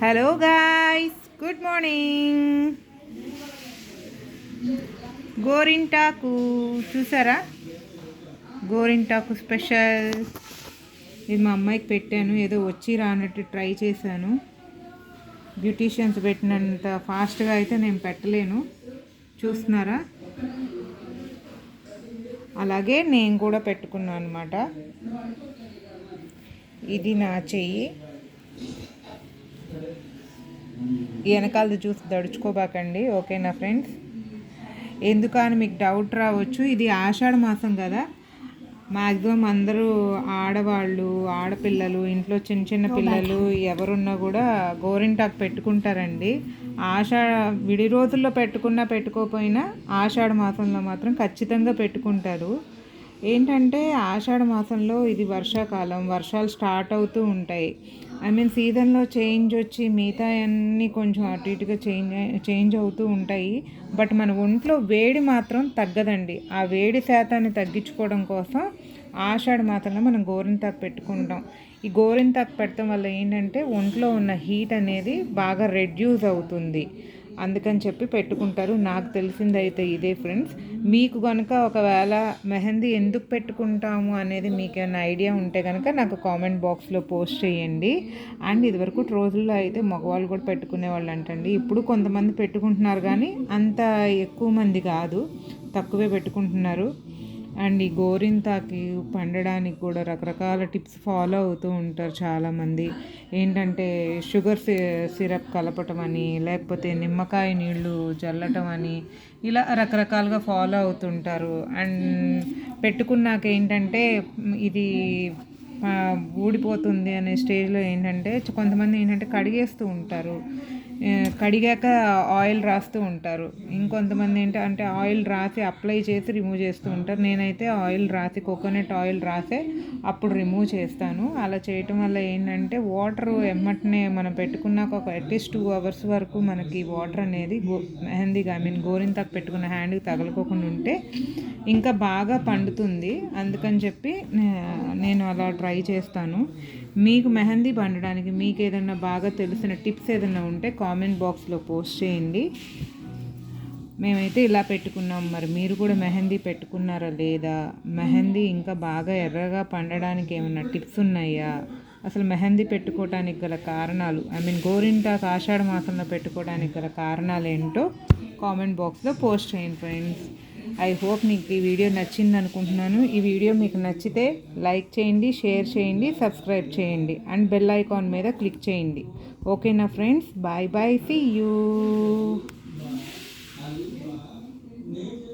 Hello guys, good morning. గోరింటాకు చూసారా? గోరింటాకు స్పెషల్. ఇది మా అమ్మాయికి పెట్టాను. ఏదో వచ్చి రానట్టు ట్రై చేశాను. బ్యూటీషియన్స్ పెట్టినంత ఫాస్ట్గా అయితే నేను పెట్టలేను. చూస్తున్నారా? అలాగే నేను కూడా పెట్టుకున్నాను అనమాట. ఇది నా చెయ్యి. వెనకాలది చూసి దడుచుకోబాకండి, ఓకేనా ఫ్రెండ్స్? ఎందుకని మీకు డౌట్ రావచ్చు. ఇది ఆషాఢ మాసం కదా, మ్యాక్సిమం అందరూ ఆడవాళ్ళు, ఆడపిల్లలు, ఇంట్లో చిన్న చిన్న పిల్లలు ఎవరున్నా కూడా గోరింటాకు పెట్టుకుంటారండి. విడి రోజుల్లో పెట్టుకున్నా పెట్టుకోకపోయినా ఆషాఢ మాసంలో మాత్రం ఖచ్చితంగా పెట్టుకుంటారు. ఏంటంటే ఆషాఢ మాసంలో ఇది వర్షాకాలం, వర్షాలు స్టార్ట్ అవుతూ ఉంటాయి. సీజన్లో చేంజ్ వచ్చి మిగతా అన్నీ కొంచెం అటు ఇటుగా చేంజ్ అవుతూ ఉంటాయి. బట్ మన ఒంట్లో వేడి మాత్రం తగ్గదండి. ఆ వేడి శాతాన్ని తగ్గించుకోవడం కోసం ఆషాఢ మాసంలో మనం గోరింటాకు పెట్టుకుంటాం. ఈ గోరింటాకు పెట్టడం వల్ల ఏంటంటే ఒంట్లో ఉన్న హీట్ అనేది బాగా రెడ్యూస్ అవుతుంది. అందుకని చెప్పి పెట్టుకుంటారు. నాకు తెలిసిందైతే ఇదే ఫ్రెండ్స్. మీకు కనుక ఒకవేళ మెహందీ ఎందుకు పెట్టుకుంటాము అనేది మీకు ఏమైనా ఐడియా ఉంటే కనుక నాకు కామెంట్ బాక్స్లో పోస్ట్ చేయండి. అండ్ ఇదివరకు రోజుల్లో అయితే మగవాళ్ళు కూడా పెట్టుకునే వాళ్ళు అంటండి. ఇప్పుడు కొంతమంది పెట్టుకుంటున్నారు కానీ అంత ఎక్కువ మంది కాదు, తక్కువే పెట్టుకుంటున్నారు. అండ్ ఈ గోరింటాకు పండడానికి కూడా రకరకాల టిప్స్ ఫాలో అవుతూ ఉంటారు చాలామంది. ఏంటంటే షుగర్ సిరప్ కలపటం అని, లేకపోతే నిమ్మకాయ నీళ్ళు చల్లటం అని, ఇలా రకరకాలుగా ఫాలో అవుతుంటారు. అండ్ పెట్టుకున్నాక ఏంటంటే ఇది ఊడిపోతుంది అనే స్టేజ్లో ఏంటంటే కొంతమంది ఏంటంటే కడిగేస్తూ ఉంటారు. కడిగాక ఆయిల్ రాస్తూ ఉంటారు. ఇంకొంతమంది ఏంటంటే ఆయిల్ రాసి అప్లై చేసి రిమూవ్ చేస్తూ ఉంటారు. నేనైతే ఆయిల్ రాసి, కోకోనట్ ఆయిల్ రాసే అప్పుడు రిమూవ్ చేస్తాను. అలా చేయటం వల్ల ఏంటంటే వాటర్ ఎమ్మటనే మనం పెట్టుకున్నాక ఒక అట్లీస్ట్ 2 hours వరకు మనకి వాటర్ అనేది మెహందీగా గోరింటాకు పెట్టుకున్న హ్యాండ్కి తగలకోకుండా ఉంటే ఇంకా బాగా పండుతుంది. అందుకని చెప్పి నేను అలా ట్రై చేస్తాను. మీకు మెహందీ పండడానికి మీకు ఏదైనా బాగా తెలిసిన టిప్స్ ఏదైనా ఉంటే కామెంట్ బాక్స్లో పోస్ట్ చేయండి. మేమైతే ఇలా పెట్టుకున్నాం. మరి మీరు కూడా మెహందీ పెట్టుకున్నారా లేదా? మెహందీ ఇంకా బాగా ఎర్రగా పండడానికి ఏమైనా టిప్స్ ఉన్నాయా? అసలు మెహందీ పెట్టుకోవడానికి గల కారణాలు, గోరింటాకు ఆషాఢ మాసంలో పెట్టుకోవడానికి గల కారణాలు ఏంటో కామెంట్ బాక్స్లో పోస్ట్ చేయండి ఫ్రెండ్స్. ఐ హోప్ మీకు ఈ వీడియో నచ్చింది అనుకుంటున్నాను. ఈ వీడియో మీకు నచ్చితే లైక్ చేయండి, షేర్ చేయండి, సబ్స్క్రైబ్ చేయండి అండ్ బెల్ ఐకాన్ మీద క్లిక్ చేయండి. ఓకేనా friends? Bye bye, see you.